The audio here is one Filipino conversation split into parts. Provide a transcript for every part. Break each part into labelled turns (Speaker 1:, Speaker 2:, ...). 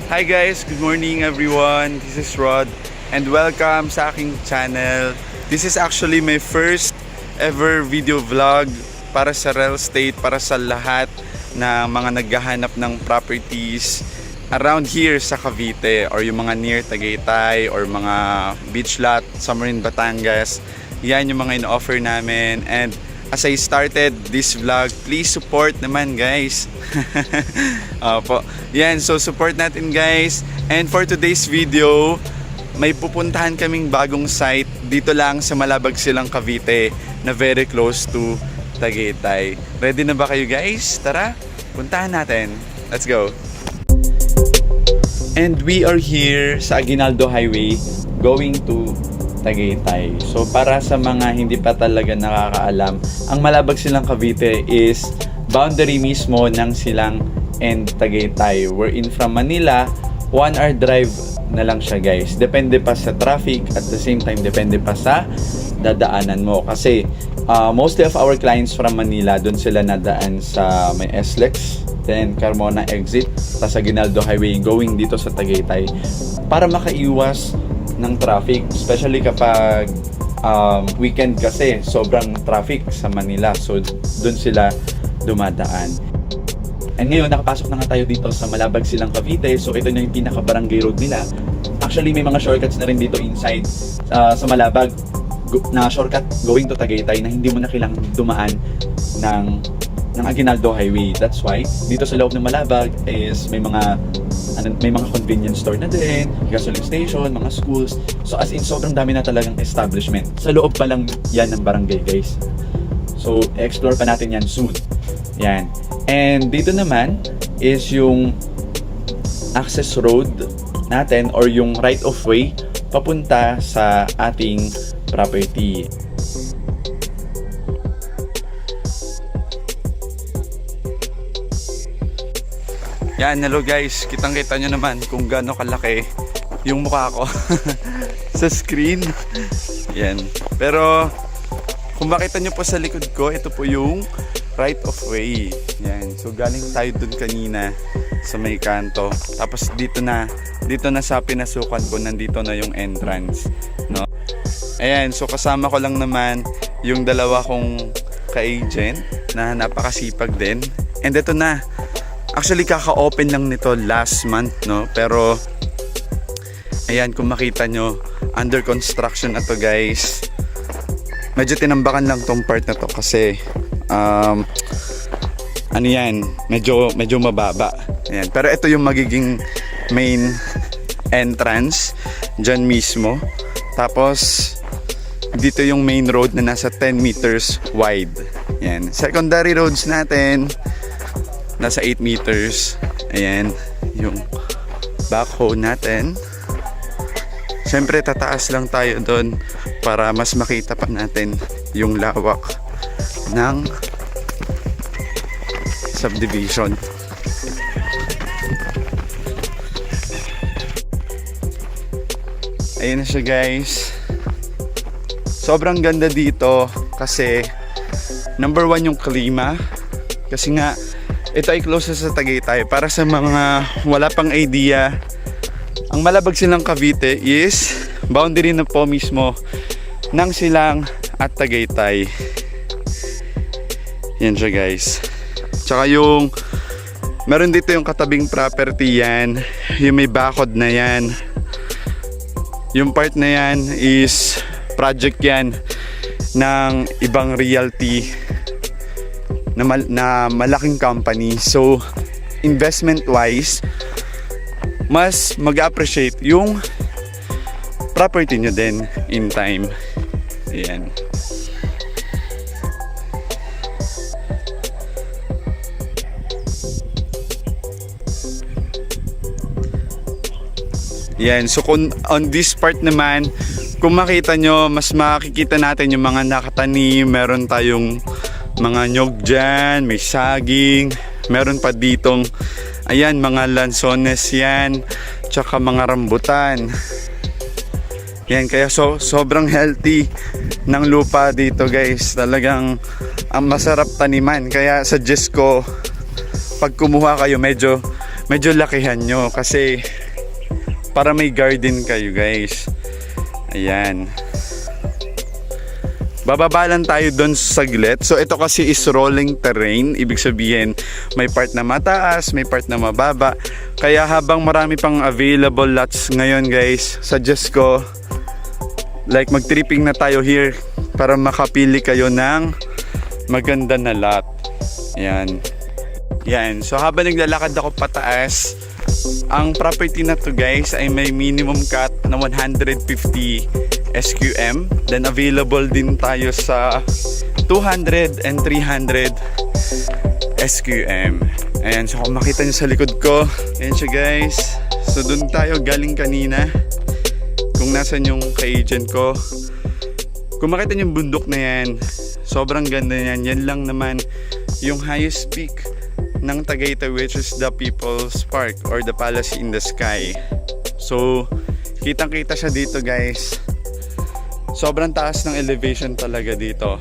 Speaker 1: Hi guys, good morning everyone. This is Rod and welcome sa aking channel. This is actually my first ever video vlog para sa real estate, para sa lahat na mga naghahanap ng properties around here sa Cavite or yung mga near Tagaytay or mga beach lot somewhere in Batangas. Yan yung mga in-offer namin, and as I started this vlog, please support naman guys. Opo. Yan, so support natin guys. And for today's video, may pupuntahan kaming bagong site dito lang sa Malabag Silang, Cavite, na very close to Tagaytay. Ready na ba kayo guys? Tara, puntahan natin. Let's go. And we are here sa Aguinaldo Highway going to Tagaytay. So para sa mga hindi pa talaga nakakaalam, ang Malabag Silang, Cavite is boundary mismo ng Silang and Tagaytay. We're in from Manila, 1 hour drive na lang siya guys. Depende pa sa traffic, at the same time depende pa sa dadaanan mo. Kasi mostly of our clients from Manila, doon sila nadaan sa may SLEX, then Carmona exit, tapos Aguinaldo Highway going dito sa Tagaytay para makaiwas ng traffic, especially kapag weekend kasi sobrang traffic sa Manila, so doon sila dumadaan. And ngayon nakapasok na nga tayo dito sa Malabag Silang, Cavite. So ito na yung pinaka barangay road nila. Actually may mga shortcuts na rin dito inside sa Malabag na shortcut going to Tagaytay na hindi mo na kailangang dumaan ng Aguinaldo Highway. That's why dito sa loob ng Malabag is may mga convenience store na din, gasoline station, mga schools. So as in, sobrang dami na talagang establishment. Sa loob pa lang yan ng barangay guys. So explore pa natin yan soon. Yan. And dito naman is yung access road natin or yung right of way papunta sa ating property. Yan, hello guys. Kitang-kita nyo naman kung gaano kalaki yung mukha ko sa screen. Yan. Pero kung makita nyo po sa likod ko, ito po yung right of way. Yan. So galing tayo dun kanina sa may kanto. Tapos dito na sa pinasukan ko, nandito na yung entrance, no? Ayan, so kasama ko lang naman yung dalawa kong ka-agent na napakasipag din. And ito na. Actually, kaka-open lang nito last month, no? Pero, ayan, kung makita nyo, under construction na to, guys. Medyo tinambakan lang tong part na to kasi, ano yan, medyo mababa. Ayan. Pero ito yung magiging main entrance, dyan mismo. Tapos, dito yung main road na nasa 10 meters wide. Ayan. Secondary roads natin, nasa 8 meters. Ayan, yung backhoe natin. Siyempre, tataas lang tayo doon para mas makita pa natin yung lawak ng subdivision. Ayan na siya guys. Sobrang ganda dito kasi number 1 yung klima. Kasi nga ito ay close sa Tagaytay. Para sa mga wala pang idea, ang Malabag Silang, Cavite is boundary na po mismo ng Silang at Tagaytay. Yan siya guys. Tsaka yung meron dito yung katabing property yan, yung may bakod na yan. Yung part na yan is project yan ng ibang realty na malaking company. So investment wise, mas mag-appreciate yung property nyo din in time. Ayan. Yan. So kung on this part naman, kung makita nyo, mas makikita natin yung mga nakatanim. Meron tayong mga nyog dyan, may saging, meron pa ditong ayan, mga lansones yan, tsaka mga rambutan. Yan, kaya sobrang healthy ng lupa dito guys. Talagang ang masarap taniman. Kaya suggest ko, pag kumuha kayo, medyo medyo lakihan nyo kasi para may garden kayo guys. Ayan. Bababa lang tayo doon saglit. So ito kasi is rolling terrain. Ibig sabihin may part na mataas, may part na mababa. Kaya habang marami pang available lots ngayon guys, suggest ko like mag-tripping na tayo here para makapili kayo ng maganda na lot. Ayan. Yan. So habang naglalakad ako pataas, ang property na to guys ay may minimum cut na 150 SQM. Then available din tayo sa 200 and 300 SQM. Ayan, so kung makita nyo sa likod ko, ayan siya guys. So dun tayo galing kanina. Kung nasan yung ka-agent ko, kung makita nyo yung bundok na yan, sobrang ganda yan. Yan lang naman yung highest peak ng Tagaytay, which is the People's Park or the Palace in the Sky. So kitang kita siya dito guys. Sobrang taas ng elevation talaga dito.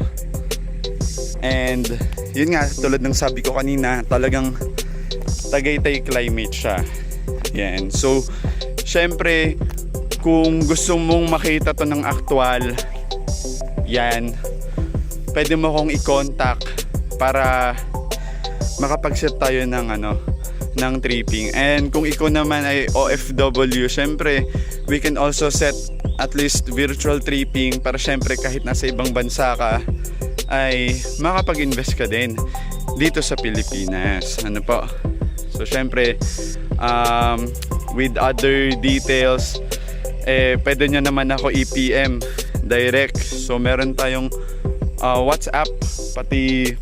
Speaker 1: And yun nga, tulad ng sabi ko kanina, talagang Tagaytay climate siya. Yan. So syempre kung gusto mong makita to ng actual, yan, pwede mo kong i-contact para makapag-set tayo ng ng tripping. And kung ikaw naman ay OFW, syempre we can also set at least virtual tripping para syempre kahit nasa ibang bansa ka ay makapag-invest ka din dito sa Pilipinas. Ano po? So syempre with other details pwede nyo naman ako i-PM direct. So meron tayong WhatsApp pati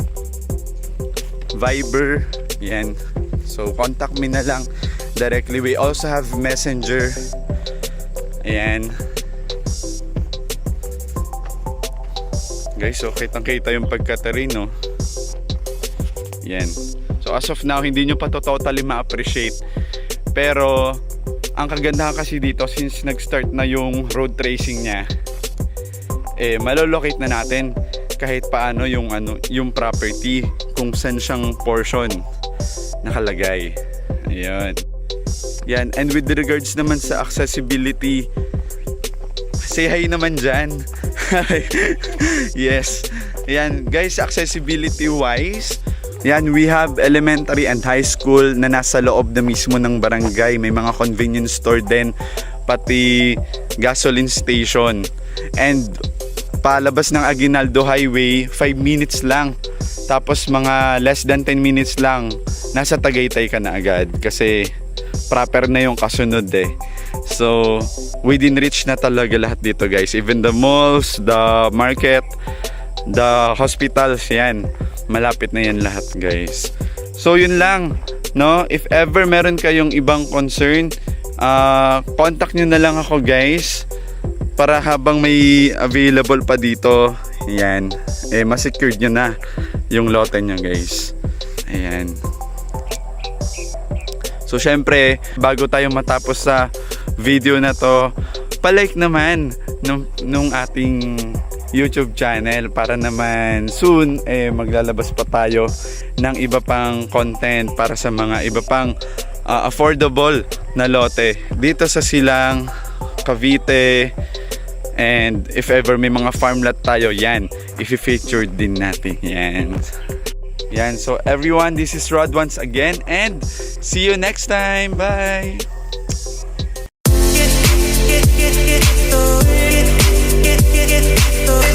Speaker 1: Viber. Yan. So contact me na lang directly. We also have Messenger. Ayan. Guys, so kitang-kita yung pagka-terrain, no? Yan. So as of now, hindi nyo pa to totally ma-appreciate. Pero ang kagandahan kasi dito, since nag-start na yung road tracing niya, malolocate na natin kahit paano yung property, kung saan siyang portion nakalagay. Ayan. Yan. And with regards naman sa accessibility, say hi naman dyan. Yes. Yan guys, accessibility wise, yan, we have elementary and high school na nasa loob na mismo ng barangay. May mga convenience store din, pati gasoline station. And palabas ng Aguinaldo Highway, 5 minutes lang. Tapos mga less than 10 minutes lang, nasa Tagaytay ka na agad. Kasi proper na yung kasunod eh. So within reach na talaga lahat dito guys. Even the malls, the market, the hospitals, yan, malapit na yan lahat guys. So yun lang, no? If ever meron kayong ibang concern, contact nyo na lang ako guys, para habang may available pa dito, yan, ma-secured nyo na yung lote nyo guys. Ayan. So syempre, bago tayo matapos sa video na to, palike naman nung ating YouTube channel para naman soon maglalabas pa tayo ng iba pang content para sa mga iba pang affordable na lote dito sa Silang, Cavite. And if ever may mga farm lot tayo, yan, i-feature din natin yan. Yan, so everyone, this is Rod once again, and see you next time. Bye!
Speaker 2: Get